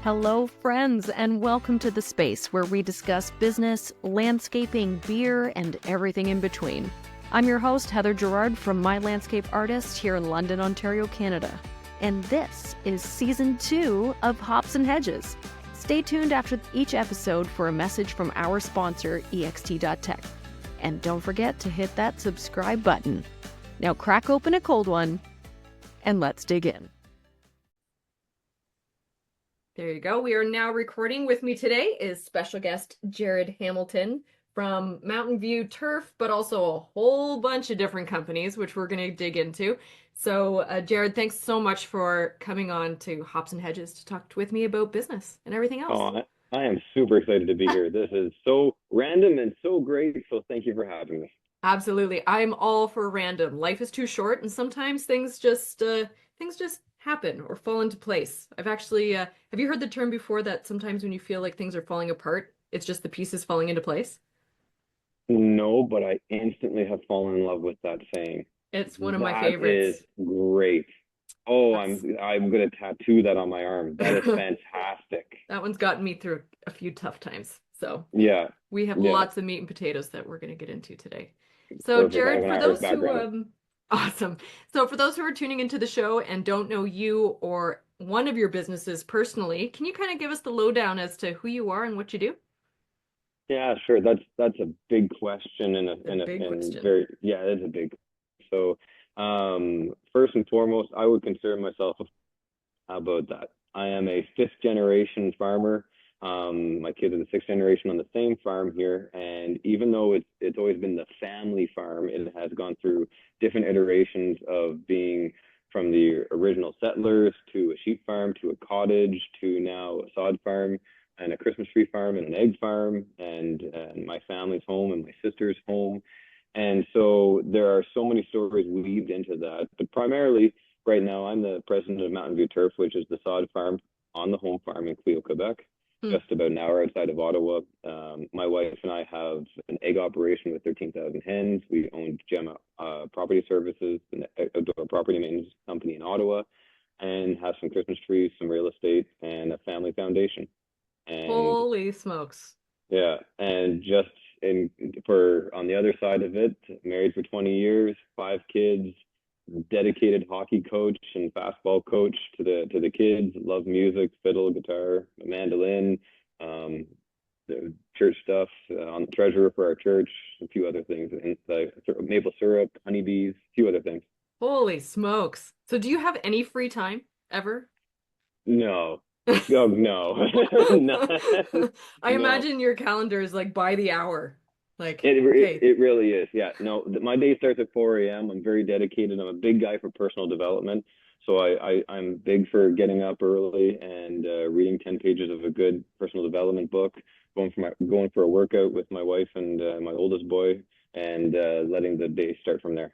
Hello, friends, and welcome to the space where we discuss business, landscaping, beer, and everything in between. I'm your host, Heather Gerard from My Landscape Artist here in London, Ontario, Canada. And this is Season 2 of Hops and Hedges. Stay tuned after each episode for a message from our sponsor, ext.tech. And don't forget to hit that subscribe button. Now crack open a cold one, and let's dig in. There you go. We are now recording. With me today is special guest Jared Hamilton from Mountainview Turf, but also a whole bunch of different companies, which we're going to dig into. So, Jared, thanks so much for coming on to Hops and Hedges to talk with me about business and everything else. Oh, I am super excited to be here. This is so random and so great. So thank you for having me. Absolutely. I'm all for random. Life is too short, and sometimes things just happen or fall into place. I've actually, have you heard the term before that sometimes when you feel like things are falling apart, it's just the pieces falling into place? No, but I instantly have fallen in love with that saying. It's one of my That is favorites. great. Oh, That's... I'm gonna tattoo that on my arm. That is fantastic. That one's gotten me through a few tough times. So Yeah, we have yeah. lots of meat and potatoes that we're going to get into today. So Perfect. I have Jared, an for Irish those who background. awesome. So for those who are tuning into the show and don't know you or one of your businesses personally, can you kind of give us the lowdown as to who you are and what you do? Yeah, sure. That's a big question A big and question. very, yeah, it's a big. So, first and foremost, I would consider myself how about that? I am a fifth generation farmer. My kids are the sixth generation on the same farm here, and even though it's always been the family farm, it has gone through different iterations of being from the original settlers to a sheep farm to a cottage to now a sod farm and a Christmas tree farm and an egg farm and my family's home and my sister's home. And so there are so many stories weaved into that, but primarily right now, I'm the president of Mountainview Turf, which is the sod farm on the home farm in Cleo, Quebec, Hmm. just about an hour outside of Ottawa. My wife and I have an egg operation with 13,000 hens. We own Gemma Property Services, an outdoor property maintenance company in Ottawa, and have some Christmas trees, some real estate, and a family foundation. And Holy smokes. yeah, and just in for on the other side of it, married for 20 years, five kids, dedicated hockey coach and fastball coach to the kids. Love music, fiddle, guitar, mandolin, um, the church stuff. On the treasurer for our church, a few other things, and the maple syrup, honeybees, a few other things. Holy smokes. So do you have any free time ever? No, oh no, no, I no. imagine your calendar is like by the hour. Like, It, it okay, it really is. Yeah. No, my day starts at 4 a.m. I'm very dedicated. I'm a big guy for personal development. So I'm big for getting up early and reading 10 pages of a good personal development book, going for a workout with my wife and my oldest boy, and letting the day start from there.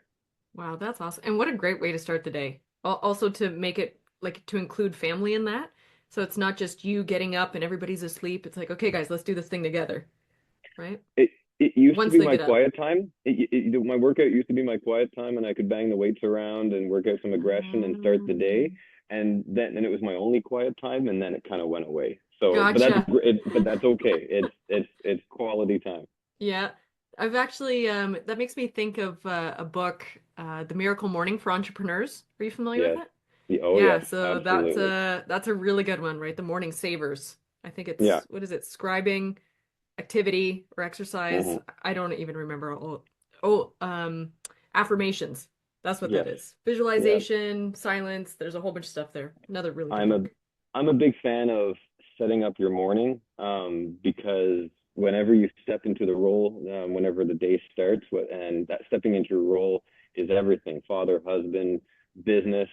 wow, that's awesome. And what a great way to start the day. Also to make it like to include family in that. So it's not just you getting up and everybody's asleep. It's like, okay, guys, let's do this thing together, right? It it used to Once be they my get up. quiet time. My workout used to be my quiet time, and I could bang the weights around and work out some aggression and start the day. And it was my only quiet time, and then it kind of went away. So, Gotcha. but that's okay. It's quality time. Yeah. I've actually that makes me think of a book, The Miracle Morning for Entrepreneurs. Are you familiar with Yes. it? Oh Yeah, yes, so absolutely. that's a really good one, right? The morning savers. I think Yeah. it's what is it? Scribing, activity, or exercise. Hmm. I don't even remember. Oh, affirmations. That's what that Yes. is. Yeah. Visualization, silence. There's a whole bunch of stuff there. Another really good I'm a book. I'm a big fan of setting up your morning because whenever you step into the role, whenever the day starts, and that stepping into your role is everything, father, husband, business,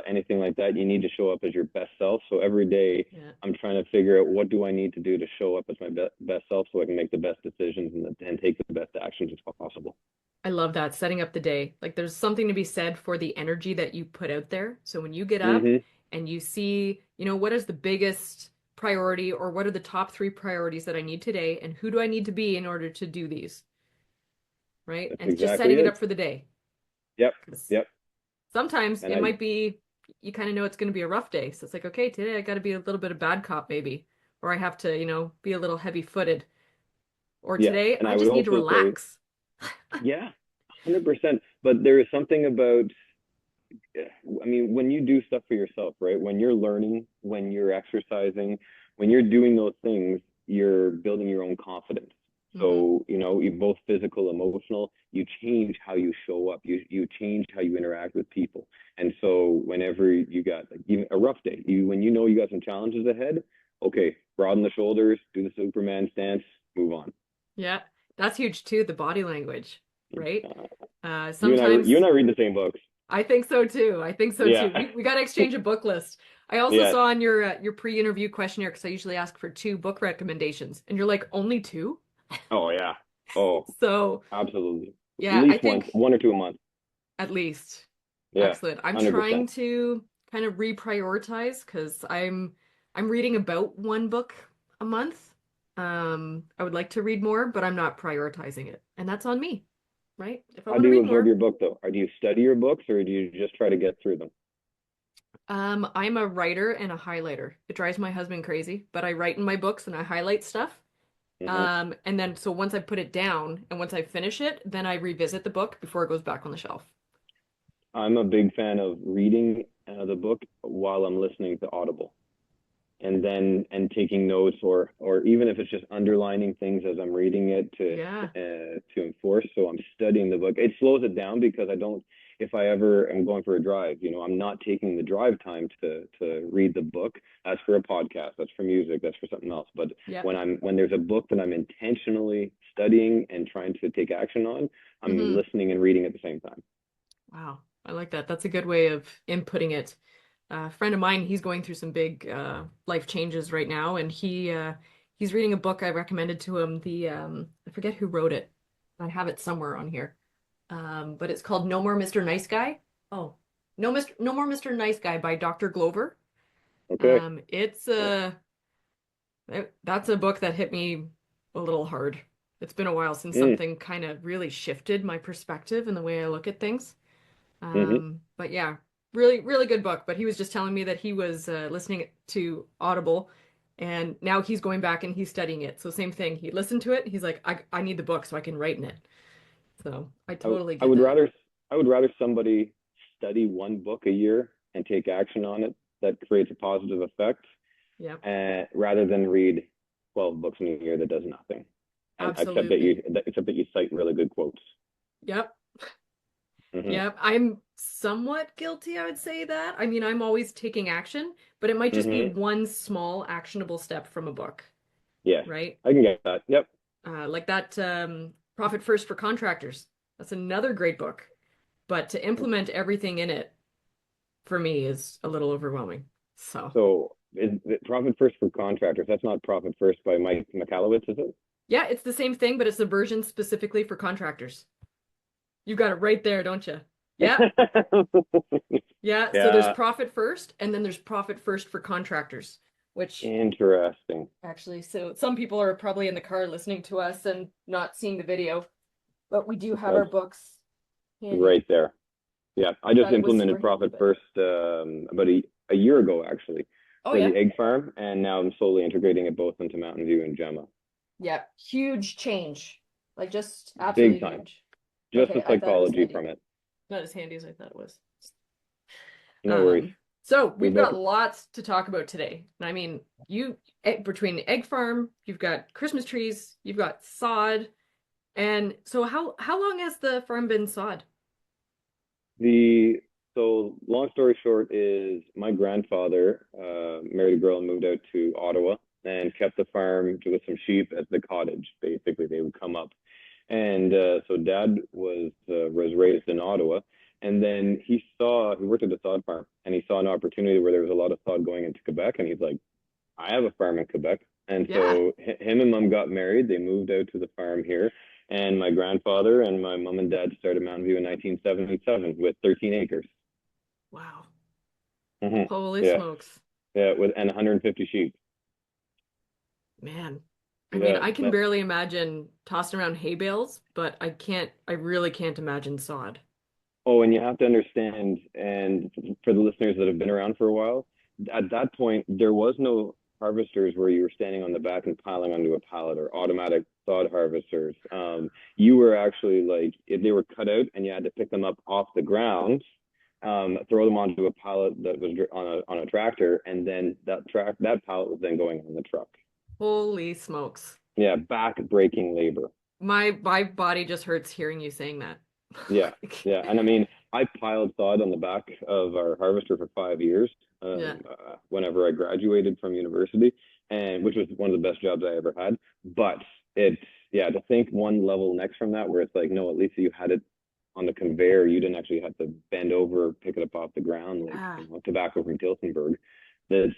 anything like that. You need to show up as your best self. So every day, Yeah. I'm trying to figure out what do I need to do to show up as my best self so I can make the best decisions and take the best actions as possible. I love that, setting up the day. Like there's something to be said for the energy that you put out there. So when you get up Hmm. and you see, what is the biggest priority or what are the top three priorities that I need today and who do I need to be in order to do these, right? That's And just exactly setting it it. up for the day. Yep. 'Cause Yep. sometimes And it I might be you kind of know it's going to be a rough day. So it's like, okay, today I got to be a little bit of bad cop maybe, or I have to, be a little heavy-footed, or Yeah. today And I I would just need to also say, relax. yeah, 100%. But there is something about, I mean, when you do stuff for yourself, right? When you're learning, when you're exercising, when you're doing those things, you're building your own confidence. Hmm. So, you both physical, emotional, you change how you show up. You change how you interact with people. And so whenever you got like even a rough day, when you know you got some challenges ahead, okay, broaden the shoulders, do the Superman stance, move on. Yeah, that's huge too, the body language, right? Uh, you and Sometimes I read the same books. I think so too. I think so too. Yeah. We got to exchange a book list. I also Yes. saw on your pre-interview questionnaire because I usually ask for two book recommendations, and you're like, only two? Oh yeah. Oh, So absolutely. At yeah, I least once, think one or two a month. at least. Yeah, Excellent. I'm trying 100%. to kind of reprioritize because I'm reading about one book a month. I would like to read more, but I'm not prioritizing it, and that's on me, right? If I How want do to you read absorb more, your book though? Or do you study your books or do you just try to get through them? I'm a writer and a highlighter. It drives my husband crazy, but I write in my books and I highlight stuff. Hmm. And then so once I put it down and once I finish it, then I revisit the book before it goes back on the shelf. I'm a big fan of reading the book while I'm listening to Audible. And taking notes or even if it's just underlining things as I'm reading it Yeah. to enforce. So I'm studying the book. It slows it down because I don't if I ever am going for a drive, I'm not taking the drive time to read the book. That's for a podcast, that's for music, that's for something else. But Yeah. when there's a book that I'm intentionally studying and trying to take action on, I'm Hmm. listening and reading at the same time. Wow. I like that. That's a good way of inputting it. A friend of mine, he's going through some big life changes right now, and he's reading a book I recommended to him. I forget who wrote it. I have it somewhere on here. But it's called No More Mr. Nice Guy. Oh, No More Mr. Nice Guy by Dr. Glover. Okay. It's Yeah. that's a book that hit me a little hard. It's been a while since Mm. something kind of really shifted my perspective and the way I look at things. Hmm. But yeah, really, really good book. But he was just telling me that he was listening to Audible, and now he's going back and he's studying it. So same thing. He listened to it. He's like, I need the book so I can write in it. So I I, totally I get would that. rather I would rather somebody study one book a year and take action on it that creates a positive effect, Yep, rather than read 12 books in a year that does nothing. And absolutely. except that you cite really good quotes. Yep. Hmm. Yep. I'm somewhat guilty, I would say that. I mean, I'm always taking action, but it might just be Hmm. one small actionable step from a book, Yes, right? I can get that. Yep. Like that Profit First for Contractors. That's another great book. But to implement everything in it for me is a little overwhelming. So, So is it Profit First for Contractors? That's not Profit First by Mike McAllowitz, is yeah, it's the same thing, but it's the version specifically for contractors. You got it right there, don't you? Yeah. it? Yeah. So there's Yeah. Profit First, and then there's Profit First for Contractors, which Interesting. actually, so some people are probably in the car listening to us and not seeing the video, but we do have our That's books handy. right there. Yeah, I I just thought it was super implemented handy, Profit but First about a year ago actually oh for yeah. the egg farm, and now I'm slowly integrating it both into Mountain View and Gemma. Yeah. Huge change. Like just Big absolutely time. huge. Just Okay, the I thought it was psychology handy. from it. Not as handy as I thought it was. No worries. Um, so We we've both. got lots to talk about today. I mean, between the egg farm, you've got Christmas trees, you've got sod, and so how long has the farm been sod? The so long story short is my grandfather married a girl and moved out to Ottawa and kept the farm with some sheep as the cottage. Basically, they would come up, and so Dad was raised in Ottawa, and then he worked at a sod farm and he saw an opportunity where there was a lot of sod going into Quebec, and he's like, I have a farm in Quebec. And Yeah. so him and mom got married. They moved out to the farm here. And my grandfather and my mom and dad started Mountainview in 1977 with 13 acres. Wow. Hmm. Holy Yeah, smokes. yeah, and 150 sheep. Man. I mean, Yeah, I can barely imagine tossing around hay bales, but I really can't imagine sod. Oh, and you have to understand, and for the listeners that have been around for a while, at that point, there was no harvesters where you were standing on the back and piling onto a pallet or automatic sod harvesters. You were actually like, if they were cut out and you had to pick them up off the ground, throw them onto a pallet that was on a tractor, and then that pallet was then going on the truck. Holy smokes. Yeah, back breaking labor. My body just hurts hearing you saying that. Yeah, yeah, and I mean, I piled sod on the back of our harvester for 5 years. Yeah. Whenever I graduated from university, and which was one of the best jobs I ever had. But it's yeah, to think one level next from that, where it's like, no, at least you had it on the conveyor. You didn't actually have to bend over, pick it up off the ground like Ah, tobacco from Tilsonburg. That's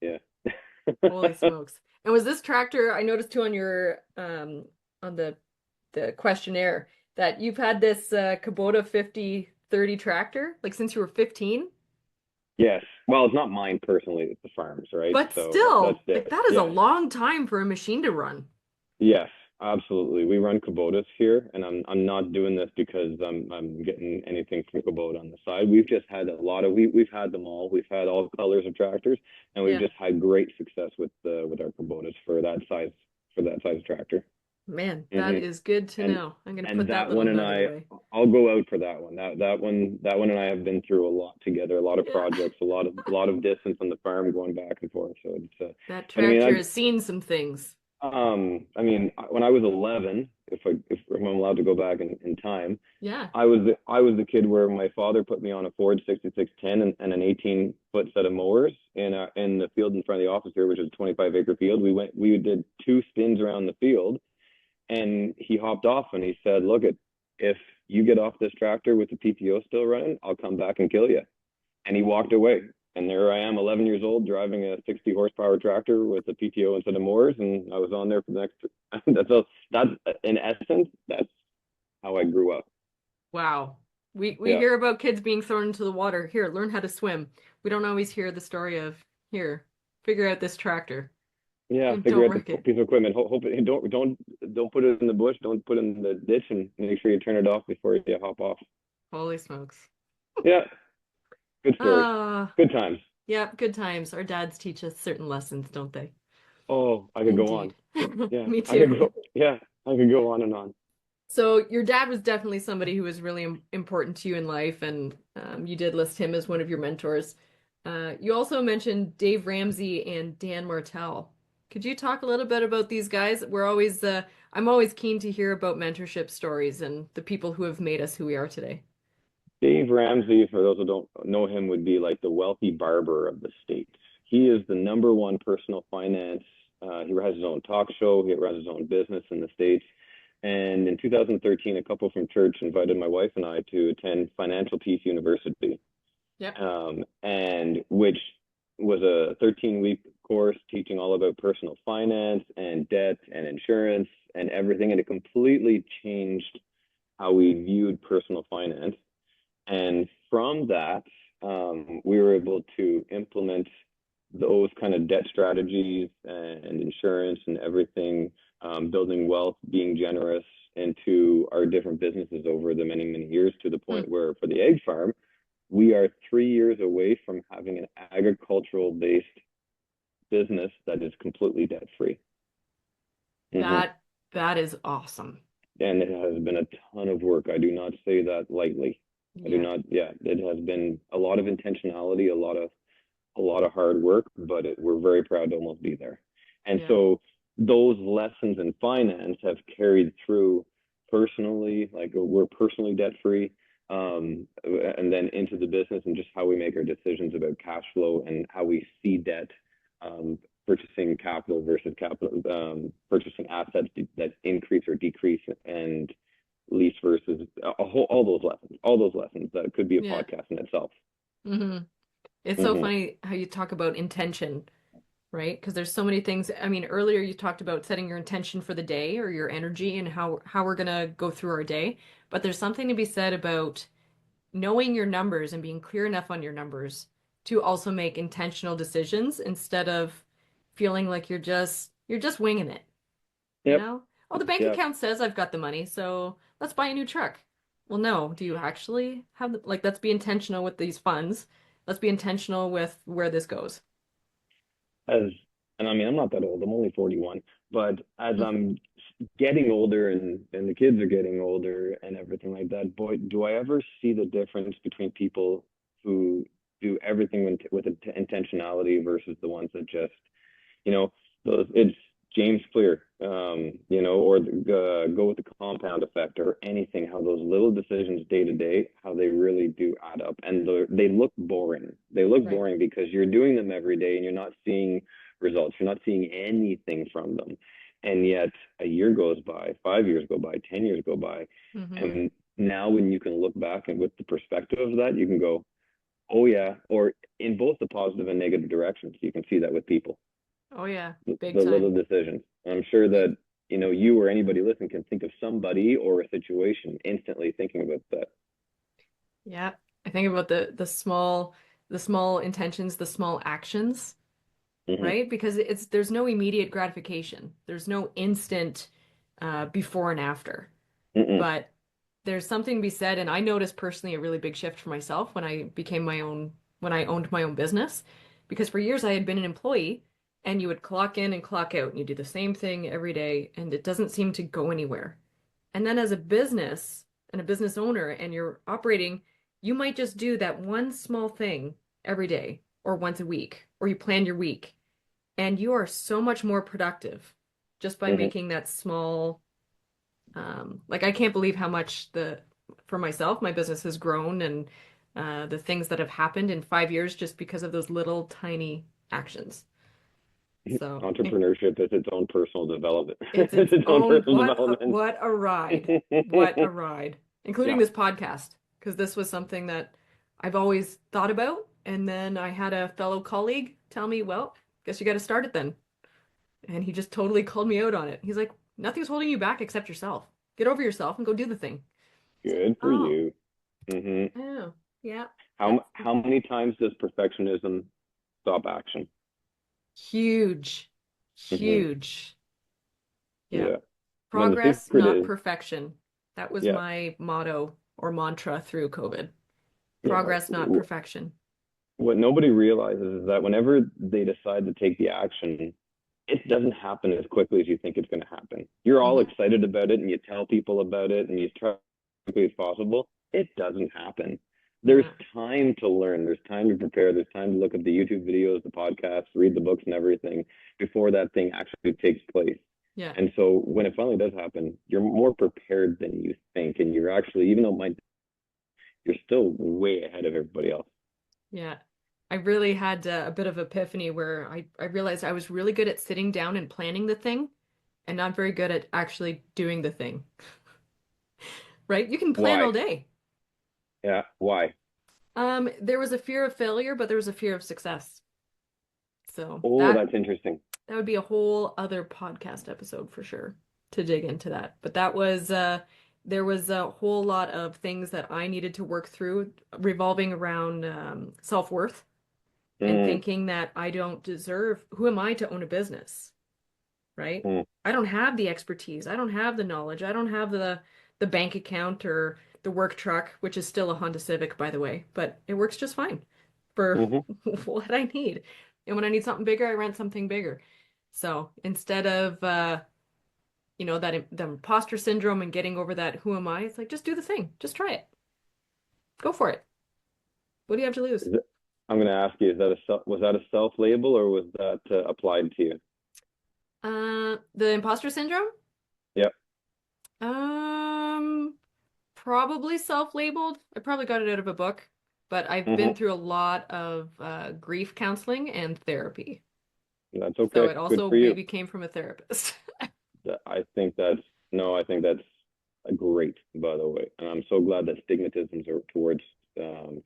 yeah. holy smokes. And was this tractor, I noticed too on your on the questionnaire that you've had this Kubota 5030 tractor like since you were 15? Yes. Well, it's not mine personally, it's the farm's, right? But So that's still, like it. that is a Yeah. long time for a machine to run. Yes, absolutely. We run Kubotas here, and I'm not doing this because I'm getting anything from Kubota on the side. We've just had a lot of we've had them all. We've had all colors of tractors, and we've Yeah. just had great success with our Kubotas for that size tractor. Man, that Hmm. is good to And know. I'm gonna and put that that little one and nugget away. I'll go out for that one. That one and I have been through a lot together, a lot of Yeah. projects, a lot of distance on the farm going back and forth. So it's That but I mean tractor has seen some things. I mean, when I was 11, if I'm allowed to go back in time, Yeah. I was the kid where my father put me on a Ford 6610 and an 18-foot set of mowers in the field in front of the office here, which is a 25-acre field. We did two spins around the field, and he hopped off and he said, "Look, if you get off this tractor with the PTO still running, I'll come back and kill you." And he walked away. And there I am, 11 years old, driving a 60 horsepower tractor with a PTO instead of mowers, and I was on there for the next. That's in essence, that's how I grew up. Wow. We Yeah, hear about kids being thrown into the water. Here, learn how to swim. We don't always hear the story of here, figure out this tractor yeah. and Figure don't out the wreck it. piece of equipment. Hope it, don't put it in the bush. Don't put it in the ditch, and make sure you turn it off before you hop off. Holy smokes. Yeah, good stories, Ah, good times. yeah, good times. Our dads teach us certain lessons, don't they? Oh, I could go on. Indeed. Yeah, Me I could too. go. Yeah, I could go on and on. So your dad was definitely somebody who was really important to you in life, and you did list him as one of your mentors. You also mentioned Dave Ramsey and Dan Martell. Could you talk a little bit about these guys? I'm always keen to hear about mentorship stories and the people who have made us who we are today. Dave Ramsey, for those who don't know him, would be like the wealthy barber of the States. He is the number one personal finance. He has his own talk show. He runs his own business in the States. And in 2013, a couple from church invited my wife and I to attend Financial Peace University, Yep. and which was a 13-week course teaching all about personal finance and debt and insurance and everything. And it completely changed how we viewed personal finance. And from that, we were able to implement those kind of debt strategies and insurance and everything, building wealth, being generous into our different businesses over the many, many years to the Hmm. point where for the egg farm, we are 3 years away from having an agricultural based business that is completely debt free. Mm-hmm. That that is awesome. And it has been a ton of work. I do not say that lightly. I do Yeah. not, yeah, it has been a lot of intentionality, a lot of hard work, but we're very proud to almost be there. And Yeah. so those lessons in finance have carried through personally, like we're personally debt free, and then into the business and just how we make our decisions about cash flow and how we see debt, purchasing capital versus capital, purchasing assets that increase or decrease, and lease versus all those lessons that could be a Yeah. podcast in itself. Hmm. It's so Hmm. funny how you talk about intention, right? Because there's so many things. I mean, earlier you talked about setting your intention for the day or your energy and how we're gonna go through our day. But there's something to be said about knowing your numbers and being clear enough on your numbers to also make intentional decisions instead of feeling like you're just winging it, you Yep. know? Oh, the bank Yeah. account says I've got the money, so let's buy a new truck. well, no, do you actually have like, let's be intentional with these funds. Let's be intentional with where this goes. As and I mean, I'm not that old. I'm only 41. But as I'm getting older and the kids are getting older and everything like that, boy, do I ever see the difference between people who do everything with intentionality versus the ones that just, you know, those it's James Clear, or go with the compound effect or anything. How those little decisions day to day, how they really do add up, and they look boring. They look Right. boring because you're doing them every day and you're not seeing results. You're not seeing anything from them, and yet a year goes by, 5 years go by, 10 years go by, Hmm. and now when you can look back and with the perspective of that, you can go, oh yeah, or in both the positive and negative directions. You can see that with people, Oh yeah, big the little time. decisions. I'm sure Big. that you or anybody listening can think of somebody or a situation instantly thinking about that. Yeah. I think about the small intentions, the small actions, Mm-hmm. right? Because there's no immediate gratification. There's no instant before and after. Mm-mm. But there's something to be said, and I noticed personally a really big shift for myself when I owned my own business. Because for years I had been an employee and you would clock in and clock out and you do the same thing every day and it doesn't seem to go anywhere. And then as a business and a business owner and you're operating, you might just do that one small thing every day or once a week, or you plan your week, and you are so much more productive just by Mm-hmm. making that small, like I can't believe how much for myself, my business has grown and the things that have happened in 5 years just because of those little tiny actions. So Entrepreneurship is its own personal development. it's It's its its own own personal development. what a ride. What a ride. Including Yeah, this podcast, because this was something that I've always thought about. And then I had a fellow colleague tell me, well, guess you got to start it then. And he just totally called me out on it. He's like, nothing's holding you back except yourself. Get over yourself and go do the thing. It's like, good for oh, you. Hmm. oh, yeah, How that's how many times does perfectionism stop action? huge, Hmm. huge. Yeah. Yeah. When the Progress, secret not is, perfection. That was yeah, my motto or mantra through COVID. yeah. Progress, not perfection. What nobody realizes is that whenever they decide to take the action, it doesn't happen as quickly as you think it's going to happen. You're all Hmm. excited about it and you tell people about it and you try as quickly as possible. It doesn't happen. There's Yeah. time to learn. There's time to prepare. There's time to look at the YouTube videos, the podcasts, read the books and everything before that thing actually takes place. Yeah. And so when it finally does happen, you're more prepared than you think. And you're actually, even though it might, you're still way ahead of everybody else. Yeah. I really had a bit of epiphany where I realized I was really good at sitting down and planning the thing and not very good at actually doing the thing, right? You can plan all Why? day. Yeah. Why? There was a fear of failure, but there was a fear of success. So Oh, that that's interesting. that would be a whole other podcast episode for sure to dig into that. But that was there was a whole lot of things that I needed to work through revolving around self-worth and Mm, thinking that I don't deserve, who am I to own a business, right? mm, I don't have the expertise. I don't have the knowledge. I don't have the bank account or the work truck, which is still a Honda Civic, by the way, but it works just fine for mm-hmm. what I need. And when I need something bigger, I rent something bigger. So instead of that the imposter syndrome and getting over that, who am I? It's like just do the thing. Just try it. Go for it. What do you have to lose? I'm going to ask you, was that a self label or was that applied to you? The imposter syndrome? Yep. Um, Probably self-labeled. I probably got it out of a book, but I've been Hmm. through a lot of grief counseling and therapy. That's So okay. it Good also for you. maybe came from a therapist. I think that's, no, I think that's great, by the way. And I'm so glad that stigmatisms are towards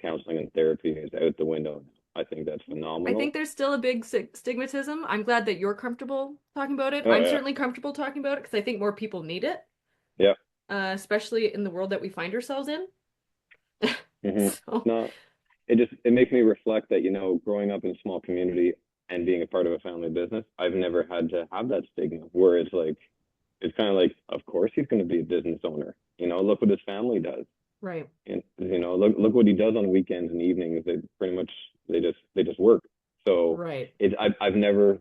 counseling and therapy is out the window. I think that's I think phenomenal. there's still a big stigmatism. I'm glad that you're comfortable talking about it. Oh, I'm yeah. certainly comfortable talking about it because I think more people need it, Yeah. especially in the world that we find ourselves in. Hmm. So, No, it makes me reflect that, growing up in a small community and being a part of a family business, I've never had to have that stigma where it's like, it's kind of like, of course he's going to be a business owner. Look what his family does. Right. And look what he does on weekends and evenings. They pretty much they just work. So Right. I've never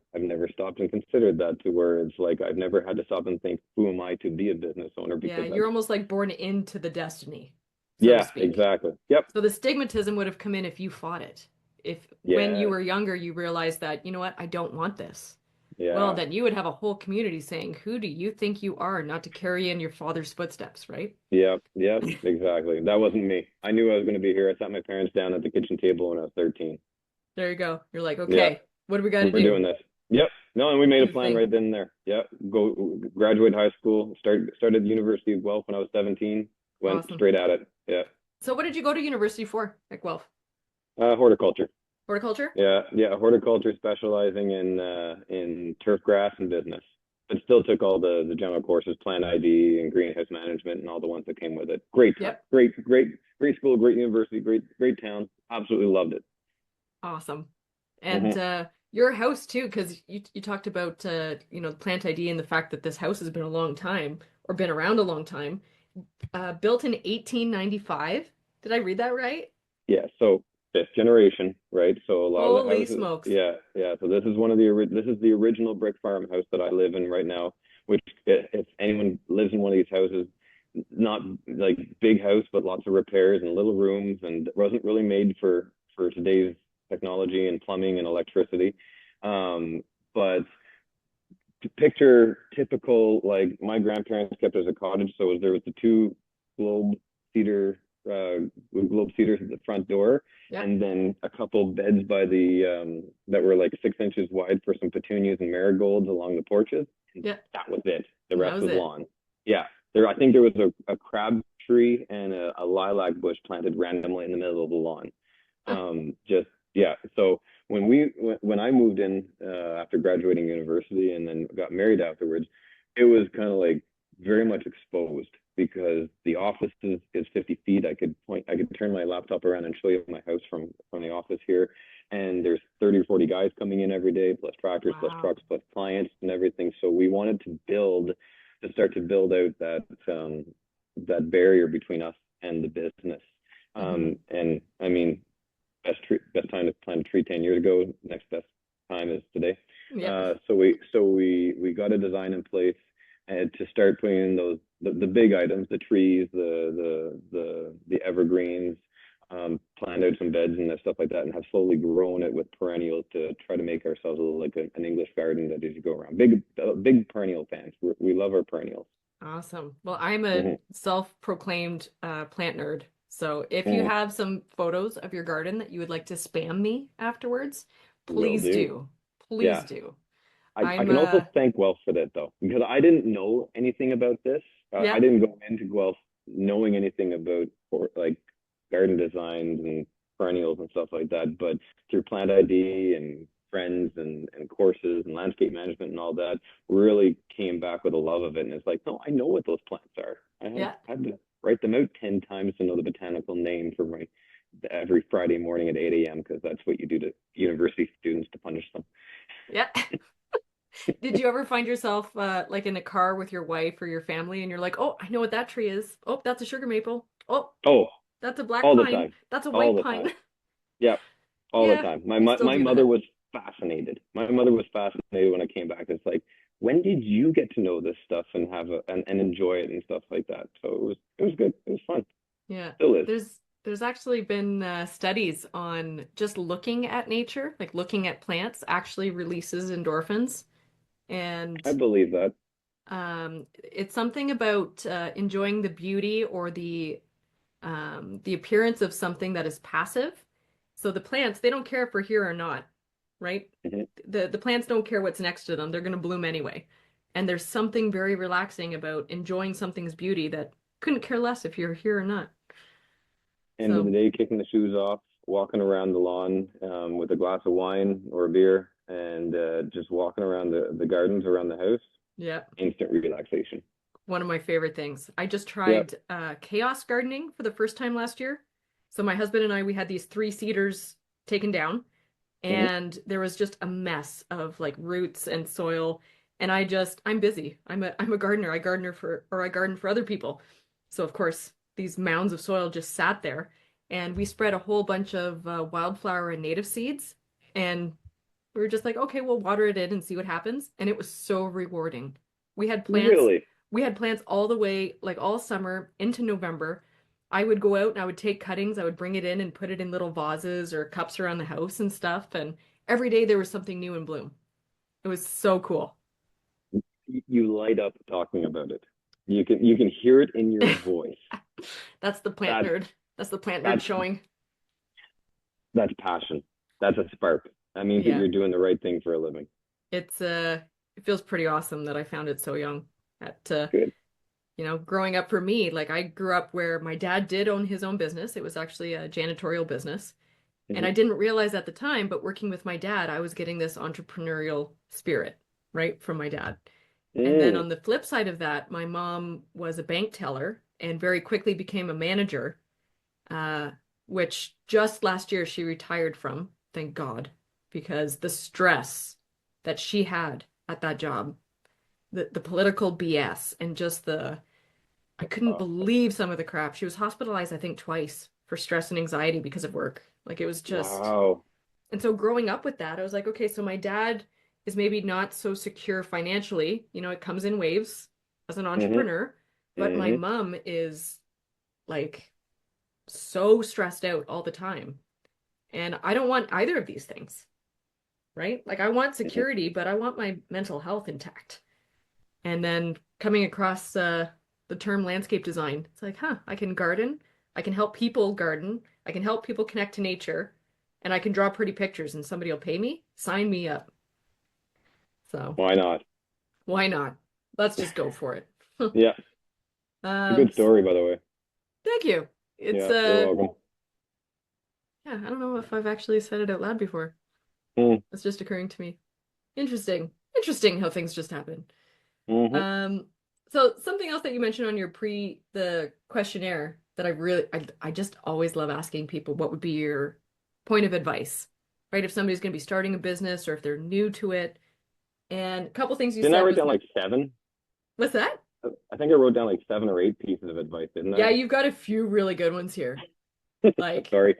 stopped and considered that, to where it's like I've never had to stop and think, who am I to be a business owner? Yeah, Because you're that's, almost like born into the destiny, so to yeah, speak. exactly. Yep. So the stigmatism would have come in if you fought it. If when you Yeah. were younger, you realized that, you know what, I don't want this. Well, Yeah. then you would have a whole community saying, who do you think you are not to carry in your father's footsteps, right? Yep. Yep. Exactly. That wasn't me. I knew I was going to be here. I sat my parents down at the kitchen table when I was 13. There you go. You're like, Yeah. okay, what do we got to We're do? doing this. Yep. No, and we made a Do the plan thing. right then and there. Yep. Go graduate high school. Started the University of Guelph when I was 17. Went Awesome. straight at it. Yeah. So what did you go to university for at Guelph? Horticulture. Horticulture? Yeah. Yeah. Horticulture, specializing in turf grass and business. But still took all the general courses, plant ID and greenhouse management and all the ones that came with it. Great time. Yep. Great school, great university, great town. Absolutely loved it. Awesome. And Hmm. your house too, because you talked about plant ID and the fact that this house has been a long time or been around a long time. Built in 1895. Did I read that right? Yeah, so fifth generation, right? So a lot of the Holy houses, smokes. yeah, yeah. So this is the original brick farmhouse that I live in right now. Which, if anyone lives in one of these houses, not like big house, but lots of repairs and little rooms, and wasn't really made for today's technology and plumbing and electricity. But to picture typical, like my grandparents kept as a cottage, so there was the two globe cedar globe cedars at the front door, Yep. and then a couple beds by the that were like 6 inches wide for some petunias and marigolds along the porches. And Yep. that was it. The And that rest was was it. lawn. Yeah, I think there was a crab tree and a lilac bush planted randomly in the middle of the lawn. Just yeah. So when I moved in after graduating university and then got married afterwards, it was kind of like very much exposed, because the office is 50 feet. I could turn my laptop around and show you my house from the office here, and there's 30 or 40 guys coming in every day, plus tractors, plus Wow. trucks, plus clients and everything. So we wanted to start to build out that barrier between us and the business. Hmm. And I mean, best time to plant a tree 10 years ago. Next best time is today. Yep. So we got a design in place and to start putting in the big items, the trees, the evergreens, planned out some beds and stuff like that, and have slowly grown it with perennials to try to make ourselves a little like an English garden that as you go around. Big perennial fans. We love our perennials. Awesome. Well, I'm a Hmm. self-proclaimed plant nerd. So if you Hmm. have some photos of your garden that you would like to spam me afterwards, Will please do. do. Please Yeah. do. I I'm can also thank Guelph for that, though, because I didn't know anything about this. I yeah, didn't go into Guelph knowing anything about, or like, garden designs and perennials and stuff like that. But through Plant ID and friends and courses and landscape management and all that, really came back with a love of it. And it's like, no, I know what those plants are. yeah, had to write them out 10 times to know the botanical name for my every Friday morning at 8 a.m. because that's what you do to university students to punish them. yeah. Did you ever find yourself like in a car with your wife or your family and you're like, oh, I know what that tree is. Oh, that's a sugar maple. Oh, Oh, that's a black all the pine. time, That's a all white the pine. time. Yep, all the Yeah, time. we still My do mother that. was fascinated. My mother was fascinated when I came back. It's like, when did you get to know this stuff and and enjoy it and stuff like that? So it was good. It was fun. Yeah. Still is. There's actually been studies on just looking at nature, like looking at plants actually releases endorphins. And I believe that. it's something about enjoying the beauty or the appearance of something that is passive. So the plants, they don't care if we're here or not, right? Hmm. The plants don't care what's next to them. They're going to bloom anyway. And there's something very relaxing about enjoying something's beauty that couldn't care less if you're here or not. End of the So, day, kicking the shoes off, walking around the lawn with a glass of wine or a beer, and just walking around the gardens around the house. yeah, Instant relaxation. one of my favorite things. I just Yep. tried chaos gardening for the first time last year. So my husband and I, we had these three cedars taken down, Hmm. and there was just a mess of like roots and soil. And I'm busy. I'm a gardener. I garden for other people. So of course, these mounds of soil just sat there. And we spread a whole bunch of wildflower and native seeds. And we were just like, okay, we'll water it in and see what happens. And it was so rewarding. We had plants, Really? we had plants all the way, like all summer into November. I would go out and I would take cuttings, I would bring it in and put it in little vases or cups around the house and stuff. And every day there was something new in bloom. It was so cool. You light up talking about it. You can hear it in your voice. That's the plant That nerd. That's the plant nerd that's showing. that's passion. That's a spark. That means that Yeah. you're doing the right thing for a living. It feels pretty awesome that I found it so young. That Good. growing up for me, like I grew up where my dad did own his own business. It was actually a janitorial business. And I Hmm. didn't realize at the time, but working with my dad, I was getting this entrepreneurial spirit, right, from my dad. And then Mm. on the flip side of that, my mom was a bank teller and very quickly became a manager, uh, which just last year she retired from, thank God, because the stress that she had at that job, the political BS and just I couldn't Oh, believe some of the crap. She was hospitalized, I think, twice for stress and anxiety because of work. Like it was just, wow. and so growing up with that, I was like, okay, so my dad is maybe not so secure financially. It comes in waves as an Hmm. entrepreneur, but my Hmm. mom is like so stressed out all the time. And I don't want either of these things, right? Like I want Hmm. security, but I want my mental health intact. And then coming across the term landscape design, it's like, huh, I can garden, I can help people garden, I can help people connect to nature, and I can draw pretty pictures and somebody will pay me. Sign me up. So Why not? why not? Let's just go for it. Yeah. It's a good S- story, by the way. Thank you. It's Yeah, you're welcome. yeah, I don't know if I've actually said it out loud before. Mm. It's just occurring to me. Interesting. Interesting how things just happen. Hmm. Um, so something else that you mentioned on your the questionnaire that I just always love asking people, what would be your point of advice, right? If somebody's going to be starting a business or if they're new to it. And a couple things you Didn't I said write was, down like seven? what's that? I think I wrote down like 7 or 8 pieces of advice, didn't Yeah, I? you've got a few really good ones here. Like, Sorry.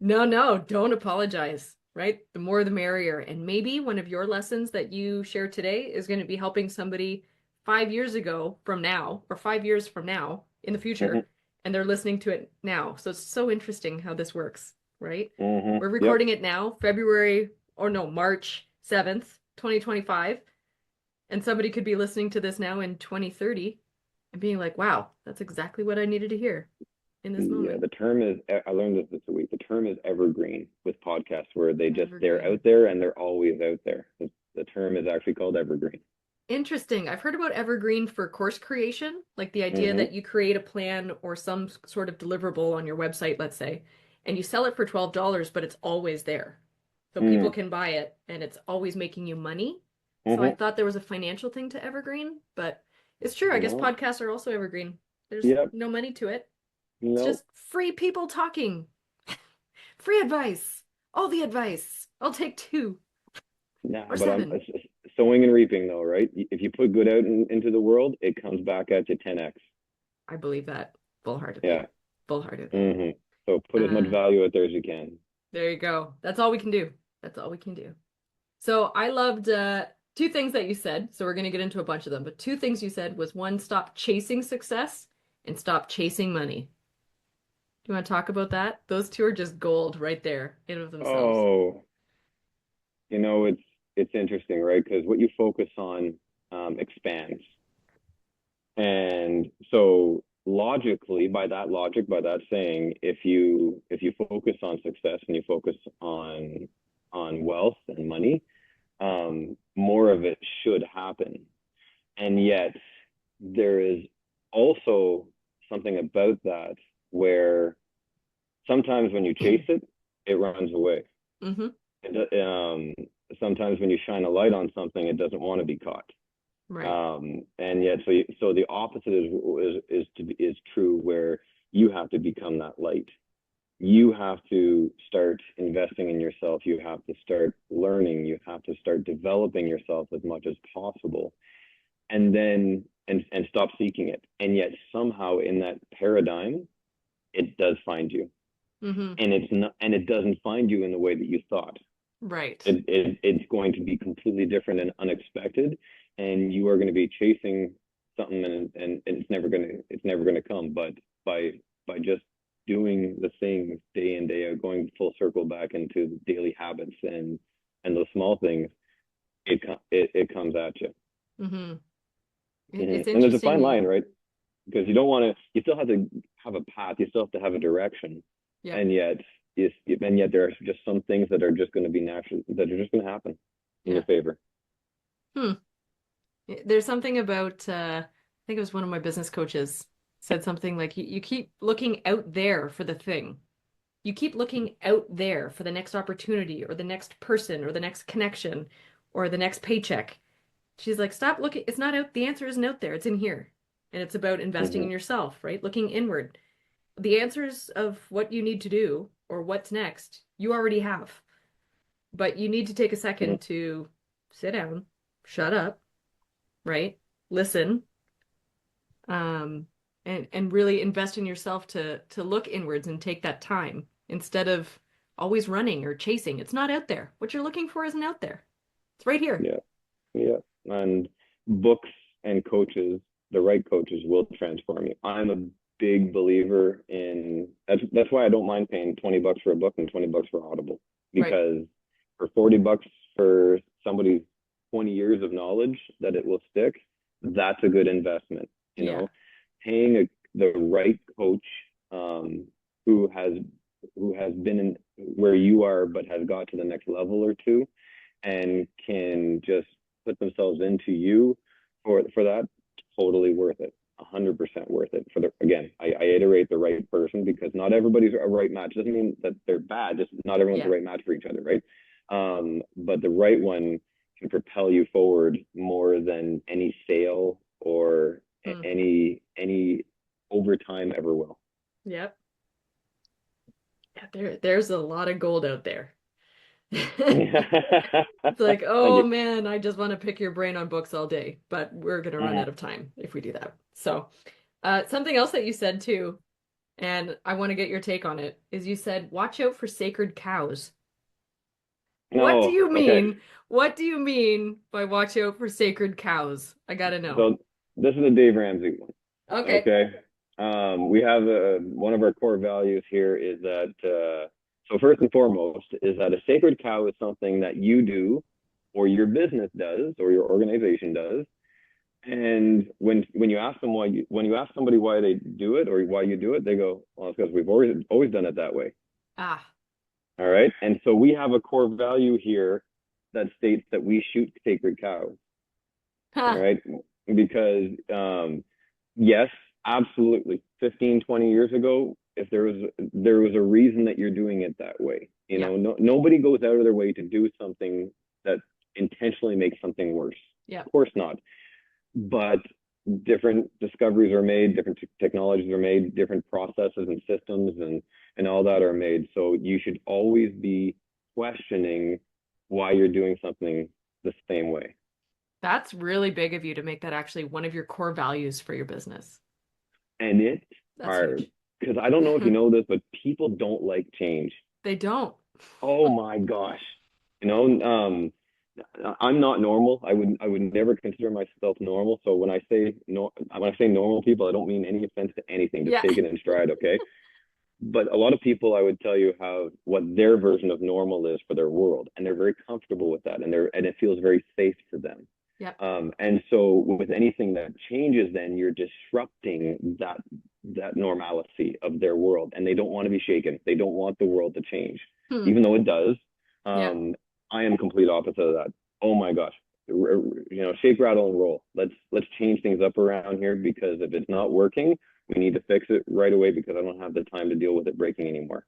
no, no, don't apologize, right? The more the merrier. And maybe one of your lessons that you share today is going to be helping somebody 5 years ago from now, or 5 years from now in the Hmm. future, and they're listening to it now. So it's so interesting how this works, right? Hmm. We're Yep. recording it now, February, or no, March 7th, 2025, and somebody could be listening to this now in 2030 and being like, wow, that's exactly what I needed to hear in this Yeah, moment. the term is, I learned this week. The term is evergreen with podcasts where they're Evergreen. out there and they're always out there. The term is actually called evergreen. Interesting. I've heard about evergreen for course creation, like the idea Hmm. that you create a plan or some sort of deliverable on your website, let's say, and you sell it for $12, but it's always there. So people Mm. can buy it and it's always making you money. So I Hmm. thought there was a financial thing to evergreen, but it's true. I guess No. podcasts are also evergreen. There's Yep. no money to it. It's No. just free people talking, free advice, all the advice. I'll take two Nah, or but I'm seven. sowing and reaping though, right? If you put good out into the world, it comes back at you 10x. I believe that full-heartedly. Yeah. Full-heartedly. Hmm. So put as much Uh, value out there as you can. There you go. That's all we can do. That's all we can do. So I loved two things that you said. So we're going to get into a bunch of them, but two things you said was one, stop chasing success and stop chasing money. Do you want to talk about that? Those two are just gold right there in of themselves. Oh, it's interesting, right? Because what you focus on expands. And so logically, by that logic, by that saying, if you focus on success and you focus on wealth and money, more of it should happen. And yet there is also something about that where sometimes when you chase it, it runs away. Mm-hmm. It, sometimes when you shine a light on something, it doesn't want to be caught. Right. And yet, so the opposite is true, where you have to become that light. You have to start investing in yourself. You have to start learning. You have to start developing yourself as much as possible, and then and stop seeking it. And yet, somehow, in that paradigm, it does find you. Mm-hmm. And it's not, and it doesn't find you in the way that you thought. Right. It's going to be completely different and unexpected, and you are going to be chasing something, and it's never going to come. But by just doing the things day in day out, going full circle back into the daily habits and those small things, it comes at you. Mm-hmm. It's And there's a interesting. fine line, right? Because you don't want to, you still have to have a path, you still have to have a direction, Yep. and yet there are just some things that are just going to be natural, that are just going to happen in Yeah. your favor. Hmm. There's something about, I think it was one of my business coaches said something like, you keep looking out there for the thing. You keep looking out there for the next opportunity or the next person or the next connection or the next paycheck. She's like, stop looking. It's not out. The answer isn't out there. It's in here. And it's about investing in Mm-hmm. yourself, right? Looking inward. The answers of what you need to do or what's next, you already have. But you need to take a Mm-hmm. second to sit down, shut up, right? Listen, um, and really invest in yourself to look inwards and take that time instead of always running or chasing. It's not out there. What you're looking for isn't out there. It's right here. Yeah, yeah. And books and coaches, the right coaches will transform you. I'm a big believer in that's why I don't mind paying $20 for a book and $20 for Audible, Right. because for $40 for somebody's 20 years of knowledge that it will stick, that's a good investment. You Yeah. know, paying the right coach, um, who has been in where you are but has got to the next level or two, and can just put themselves into you for that, totally worth it. 100% worth it. For the, again, I iterate, the right person, because not everybody's a right match. Doesn't mean that they're bad, just not everyone's Yeah. the right match for each other, right? But the right one can propel you forward more than any sale or Hmm. any overtime ever will. Yep. Yeah, there's a lot of gold out there. It's like, Thank oh you. man, I just want to pick your brain on books all day, but we're gonna run out Mhm. of time if we do that. So, something else that you said too, and I want to get your take on it, is you said, watch out for sacred cows. What do No, you okay. mean? What do you mean by watch out for sacred cows? I gotta know. So this is a Dave Ramsey one. Okay. Okay. We have one of our core values here is that, so first and foremost, is that a sacred cow is something that you do, or your business does, or your organization does. And when you ask them when you ask somebody why they do it or why you do it, they go, well, it's because we've always done it that way. Ah. All right. And so we have a core value here that states that we shoot sacred cows. All Ha. right. Because yes, absolutely. 15, 20 years ago, if there was a reason that you're doing it that way. You Yeah. know, nobody goes out of their way to do something that intentionally makes something worse. Yeah. Of course not. But different discoveries are made, different technologies are made, different processes and systems and all that are made. So you should always be questioning why you're doing something the same way. That's really big of you to make that actually one of your core values for your business. And it's That's hard, huge. because I don't know if you know this, but people don't like change. They don't. Oh my gosh. You know, I'm not normal. I would never consider myself normal. So when I say no, when I say normal people, I don't mean any offense to anything. Just Yeah. take it in stride, okay? But a lot of people, I would tell you, have what their version of normal is for their world, and they're very comfortable with that, and it feels very safe to them. Yep. And so with anything that changes, then you're disrupting that normalcy of their world, and they don't want to be shaken. They don't want the world to change, Hmm. even though it does. Yep. I am complete opposite of that. Oh my gosh, you know, shake, rattle, and roll. Let's change things up around here, because if it's not working, we need to fix it right away, because I don't have the time to deal with it breaking anymore.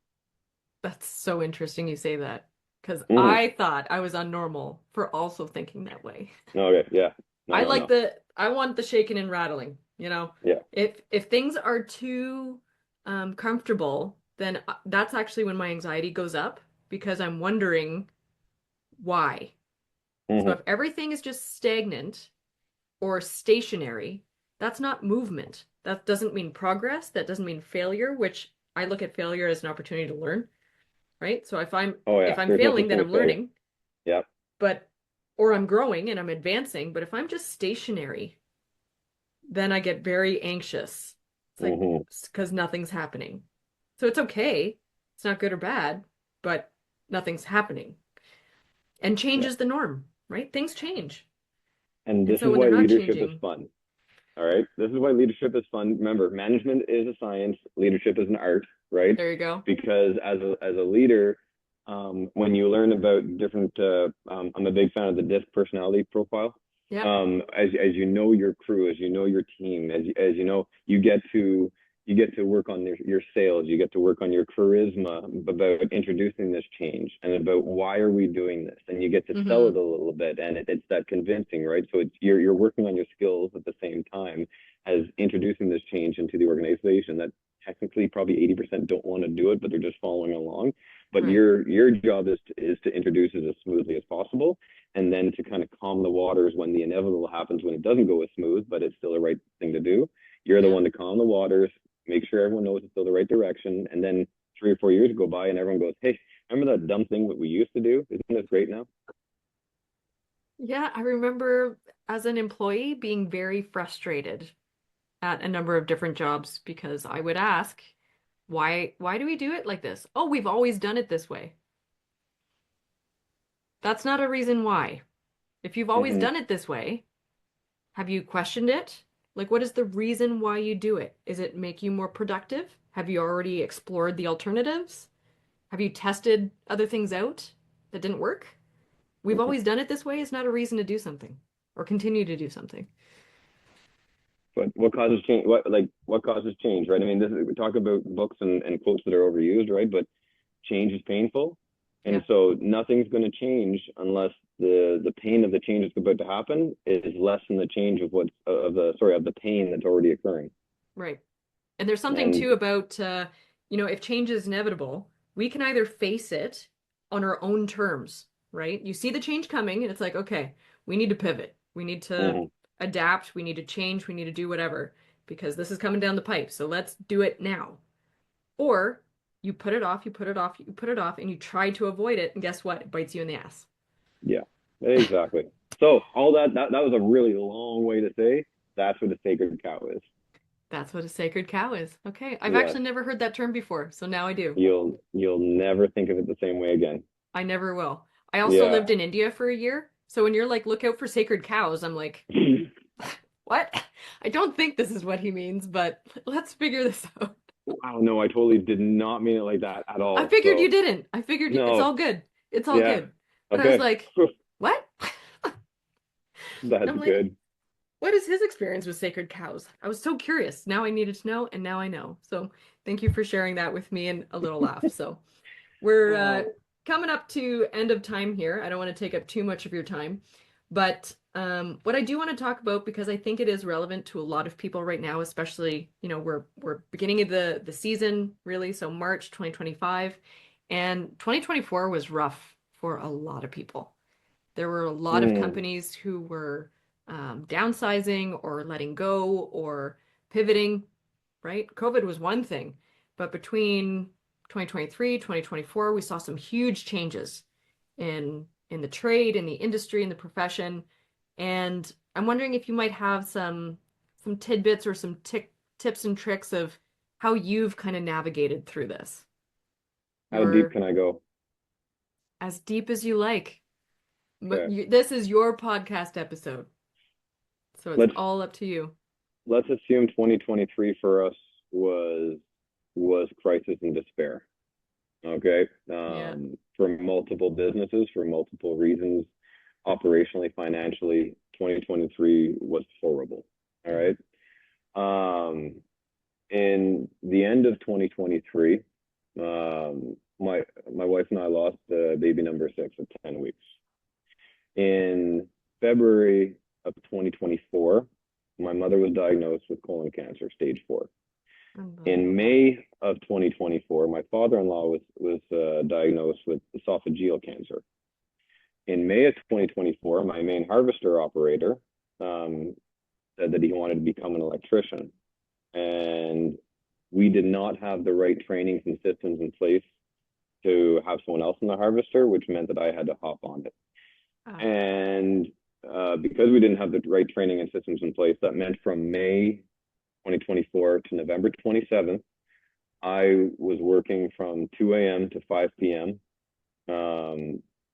That's so interesting you say that because Mm-hmm. I thought I was unnormal for also thinking that way. Okay, yeah, no, I no, like no, I want the shaking and rattling, you know. yeah. If things are too comfortable, then that's actually when my anxiety goes up because I'm wondering why. So if Mm-hmm. everything is just stagnant or stationary, that's not movement. That doesn't mean progress. That doesn't mean failure, which I look at failure as an opportunity to learn, right? So Oh if yeah, I'm there's no failing, such then thing as I'm failure. learning, Yeah. but or I'm growing and I'm advancing. But if I'm just stationary, then I get very anxious. It's like Hmm. because nothing's happening. So it's okay. It's not good or bad, but nothing's happening. And change Yeah. is the norm, right? Things change. And And this so is when they're why not leadership is changing, fun. All right. This is why leadership is fun. Remember, management is a science, leadership is an art, right? there you go. Because as a leader, when you learn about different, I'm a big fan of the DISC personality profile. Yep. As you know your crew, as you know your team, as you know, you get to work on your sales, you get to work on your charisma about introducing this change and about why are we doing this, and you get to sell Mm-hmm. it a little bit, and it's that convincing, right? So it's you're working on your skills at the same time as introducing this change into the organization that technically probably 80% don't want to do it, but they're just following along. But Right. your job is to introduce it as smoothly as possible, and then to kind of calm the waters when the inevitable happens, when it doesn't go as smooth, but it's still the right thing to do. You're the Yeah. one to calm the waters, make sure everyone knows it's still the right direction, and then 3 or 4 years go by and everyone goes, hey, remember that dumb thing that we used to do? Isn't this great now? Yeah, I remember as an employee being very frustrated at a number of different jobs because I would ask, why do we do it like this? Oh, we've always done it this way. That's not a reason why. If you've always Mm-hmm. done it this way, have you questioned it? Like, what is the reason why you do it? Is it make you more productive? Have you already explored the alternatives? Have you tested other things out that didn't work? We've Mm-hmm. always done it this way is not a reason to do something or continue to do something. But what causes change? What causes change, right? I mean, we talk about books and quotes that are overused, right? But change is painful, and Yeah. so nothing's going to change unless the pain of the change that's about to happen is less than the change of what's of the pain that's already occurring. Right. And there's something And too about, if change is inevitable, we can either face it on our own terms, right? You see the change coming and it's like, okay, we need to pivot. We need to mhm. adapt. We need to change. We need to do whatever because this is coming down the pipe. So let's do it now. Or you put it off, you put it off, you put it off, and you try to avoid it. And guess what? It bites you in the ass. Yeah, exactly. So all that was a really long way to say that's what a sacred cow is. That's what a sacred cow is. Okay. I've Yes, actually never heard that term before. So now I do. you'll never think of it the same way again. I never will. I also Yeah. lived in India for a year. So when you're like, look out for sacred cows, I'm like, what? I don't think this is what he means, but let's figure this out. Wow, no, I totally did not mean it like that at I all. figured you So didn't. I figured it's no, all good. It's all yeah, good. But I was okay, like, what? And that's I'm like, good. what is his experience with sacred cows? I was so curious. Now I needed to know, and now I know. So thank you for sharing that with me and a little laugh. So we're coming up to end of time here. I don't want to take up too much of your time, but what I do want to talk about because I think it is relevant to a lot of people right now, especially we're beginning of the season really, so March 2025, and 2024 was rough for a lot of people. There were a lot of Mm, companies who were downsizing or letting go or pivoting, right? COVID was one thing, but between 2023, 2024, we saw some huge changes in the trade, in the industry, in the profession. And I'm wondering if you might have some tidbits or some tips and tricks of how you've kind of navigated through this. how deep You're can I go? as deep as you like. But Okay, this is your podcast episode, so it's let's all up to you. let's assume 2023 for us was crisis and despair. Okay, Yeah. for multiple businesses, for multiple reasons, operationally, financially, 2023 was horrible. All Hmm. right. In the end of 2023, my wife and I lost baby number 6 at 10 weeks. In February of 2024, my mother was diagnosed with colon cancer, stage 4. In Unbelievable. May of 2024, my father-in-law was diagnosed with esophageal cancer. In May of 2024, my main harvester operator said that he wanted to become an electrician. And we did not have the right trainings and systems in place to have someone else in the harvester, which meant that I had to hop on it. Ah, And because we didn't have the right training and systems in place, that meant from May 2024 to November 27th, I was working from 2 a.m. to 5 p.m.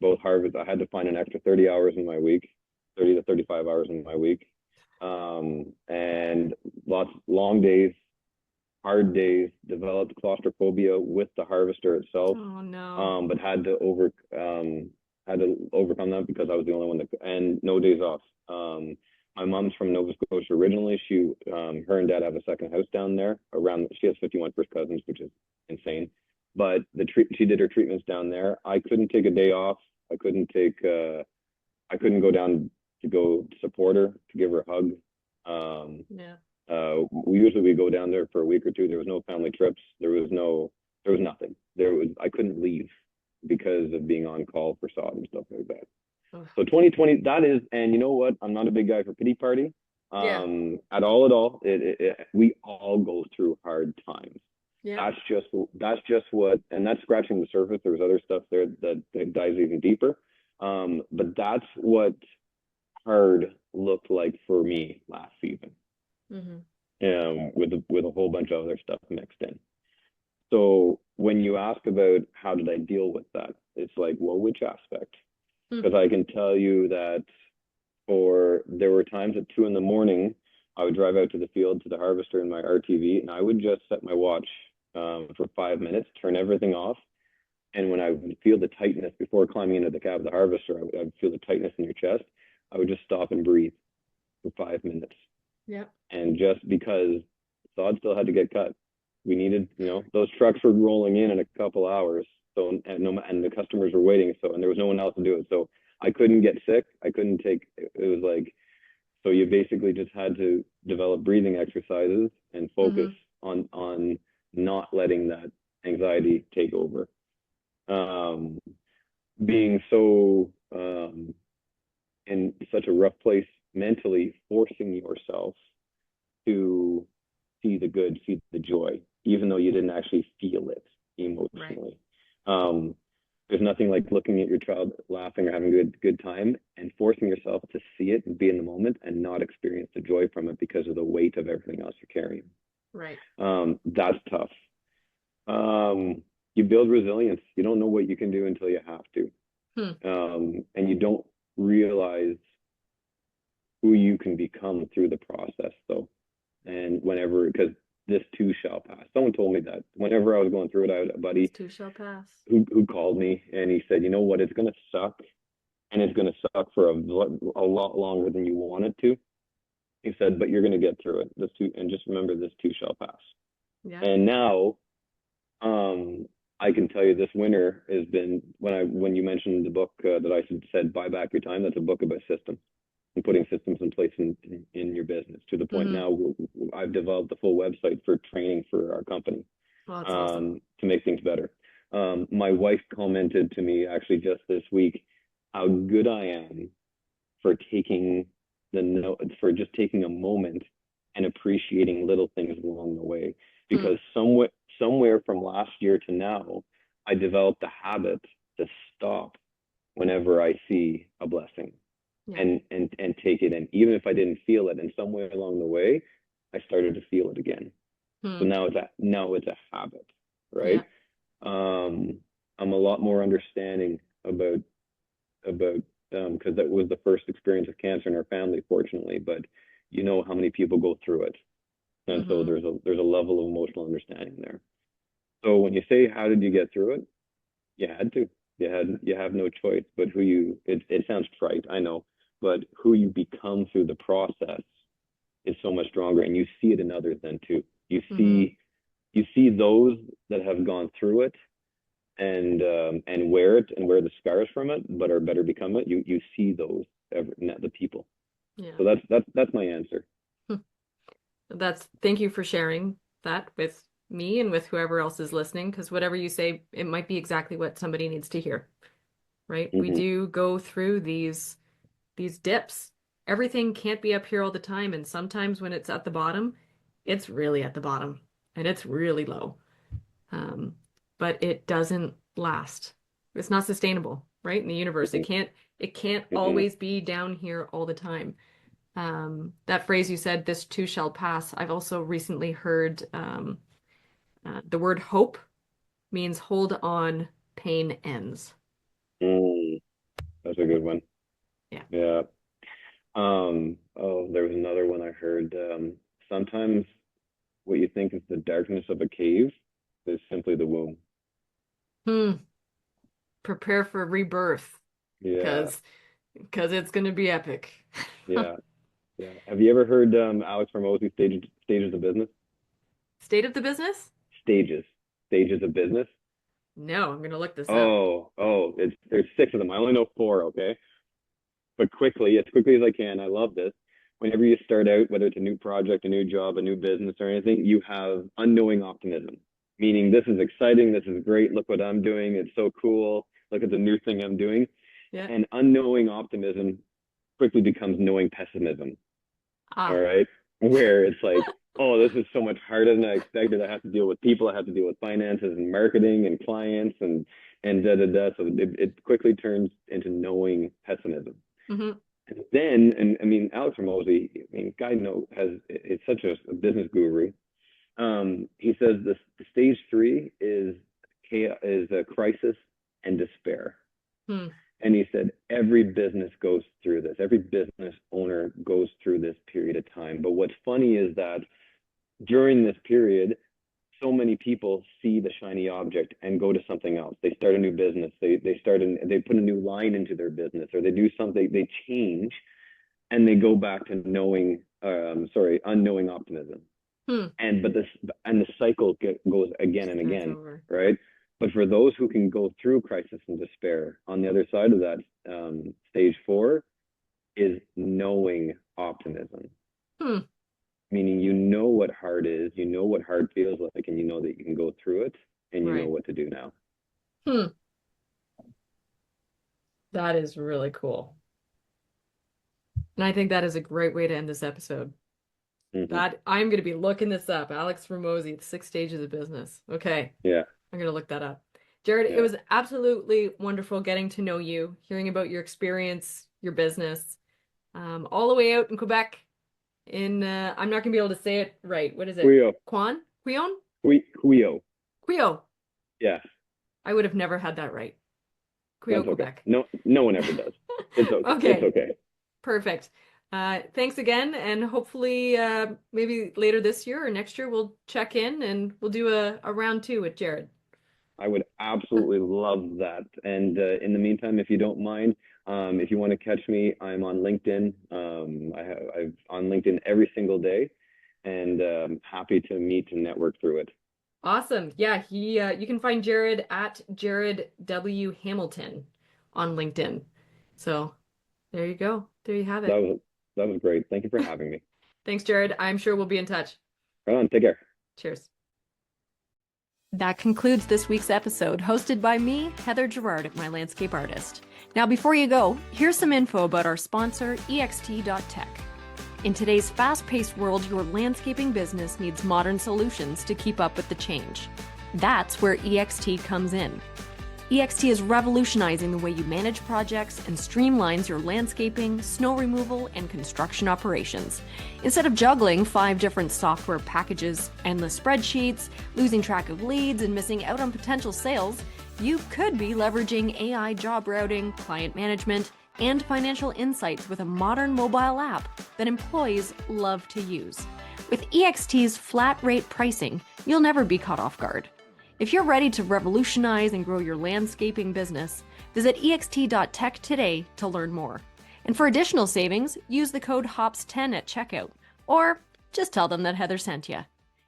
Both harvests, I had to find an extra 30 hours in my week, 30 to 35 hours in my week. And lots long days, hard days, developed claustrophobia with the harvester itself, oh no. but had to overcome that because I was the only one that, and no days off. My mom's from Nova Scotia originally. Her and dad have a second house down there. She has 51 first cousins, which is insane. But she did her treatments down there. I couldn't take a day off. I couldn't go down to go support her, to give her a hug. Yeah. We go down there for a week or two. There was no family trips. There was nothing. I couldn't leave because of being on call for sod and stuff like that. Ugh. So 2020, that is, and you know what? I'm not a big guy for pity party. Yeah. At all. We all go through hard times. Yeah. That's just what, and that's scratching the surface. There's other stuff there that dives even deeper. But that's what hard looked like for me last season. With a whole bunch of other stuff mixed in. So when you ask about how did I deal with that, it's like, well, which aspect? Because I can tell you that there were times at 2 a.m, I would drive out to the field to the harvester in my RTV, and I would just set my watch for 5 minutes, turn everything off. And when I would feel the tightness before climbing into the cab of the harvester, I would feel the tightness in your chest. I would just stop and breathe for 5 minutes. Yeah. And just because sod still had to get cut, we needed, those trucks were rolling in a couple hours. So, and the customers were waiting. So, and there was no one else to do it. So I couldn't get sick. I couldn't take, it was like, so you basically just had to develop breathing exercises and focus on not letting that anxiety take over. Being so in such a rough place mentally, forcing yourself to see the good, see the joy, even though you didn't actually feel it emotionally. Right. There's nothing like looking at your child laughing or having a good time and forcing yourself to see it and be in the moment and not experience the joy from it because of the weight of everything else you're carrying. Right. That's tough. You build resilience. You don't know what you can do until you have to. And you don't realize who you can become through the process, though. And because this too shall pass. Someone told me that whenever I was going through it, I had a buddy This too shall pass. who called me and he said, you know what, it's going to suck, and it's going to suck for a lot longer than you want it to. He said, but you're going to get through it. And just remember, this too shall pass. Yeah. And now, I can tell you this winter has been, when you mentioned the book that I said, Buy Back Your Time, that's a book about systems and putting systems in place in your business, to the point now I've developed a full website for training for our company. Well, that's awesome. To make things better. My wife commented to me actually just this week how good I am for just taking a moment and appreciating little things along the way. Because somewhere from last year to now, I developed a habit to stop whenever I see a blessing. Yeah. And take it in, even if I didn't feel it. And somewhere along the way, I started to feel it again. So now it's a habit, right? Yeah. I'm a lot more understanding about because that was the first experience of cancer in our family, fortunately. But you know how many people go through it, and so there's a level of emotional understanding there. So when you say how did you get through it, you had to. You have no choice. But it sounds trite, I know. But who you become through the process is so much stronger, and you see it in others then too. You see those that have gone through it and wear it and wear the scars from it, but are better become it. You see those the people. Yeah. So that's my answer. Thank you for sharing that with me and with whoever else is listening, because whatever you say, it might be exactly what somebody needs to hear, right? We do go through these dips. Everything can't be up here all the time. And sometimes when it's at the bottom, it's really at the bottom. and it's really low. But it doesn't last. It's not sustainable, right? In the universe, it can't always be down here all the time. That phrase you said, "this too shall pass." I've also recently heard the word hope means hold on, pain ends. That's a good one. Yeah. Yeah. Oh, there was another one I heard. Sometimes what you think is the darkness of a cave is simply the womb. Prepare for rebirth Yeah. because it's going to be epic. Yeah. Yeah. Have you ever heard Alex Hormozy's stages of business? State of the business? Stages of business. No, I'm going to look this up. There's 6 of them. I only know 4, okay? But quickly, as quickly as I can, I love this. Whenever you start out, whether it's a new project, a new job, a new business, or anything, you have unknowing optimism, meaning this is exciting, this is great, look what I'm doing, it's so cool, look at the new thing I'm doing. Yeah. And unknowing optimism quickly becomes knowing pessimism. All right. Where it's like, oh, this is so much harder than I expected. I have to deal with people, I have to deal with finances and marketing and clients and da da da. So it quickly turns into knowing pessimism. Mm-hmm. And then, and I mean, Alex Hormozy, I mean, guy it's such a business guru. He says the stage 3 is a crisis and despair. And he said every business goes through this. Every business owner goes through this period of time. But what's funny is that during this period, so many people see the shiny object and go to something else. They start a new business. They put a new line into their business, or they do something. They change, and they go back to unknowing optimism. And the cycle goes again and again, right? But for those who can go through crisis and despair, on the other side of that, stage 4 is knowing optimism. Meaning you know what hard is, you know what hard feels like, and you know that you can go through it, and you know what to do now. That is really cool. And I think that is a great way to end this episode. That I'm going to be looking this up. Alex Hormozy, the 6 stages of business. Okay. Yeah. I'm going to look that up. Jared, it was absolutely wonderful getting to know you, hearing about your experience, your business, all the way out in Quebec. I'm not going to be able to say it right. What is it? Quio. Quan? Quion? Quio. Quio. Yes. I would have never had that right. Quio, Quebec. No one ever does. It's okay. Okay. It's okay. Perfect. Thanks again, and hopefully maybe later this year or next year we'll check in and we'll do a round 2 with Jared. I would absolutely love that. And in the meantime, if you don't mind, if you want to catch me, I'm on LinkedIn. I'm on LinkedIn every single day, and I'm happy to meet and network through it. Awesome. Yeah, you can find Jared at Jared W. Hamilton on LinkedIn. So there you go. There you have it. That was great. Thank you for having me. Thanks, Jared. I'm sure we'll be in touch. Right on. Take care. Cheers. That concludes this week's episode, hosted by me, Heather Girard at My Landscape Artist. Now, before you go, here's some info about our sponsor, ext.tech. In today's fast-paced world, your landscaping business needs modern solutions to keep up with the change. That's where EXT comes in. EXT is revolutionizing the way you manage projects and streamlines your landscaping, snow removal, and construction operations. Instead of juggling 5 different software packages, endless spreadsheets, losing track of leads, and missing out on potential sales, you could be leveraging AI job routing, client management, and financial insights with a modern mobile app that employees love to use. With EXT's flat rate pricing, you'll never be caught off guard. If you're ready to revolutionize and grow your landscaping business, visit ext.tech today to learn more. And for additional savings, use the code HOPS10 at checkout, or just tell them that Heather sent you.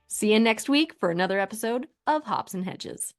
See you next week for another episode of Hops and Hedges.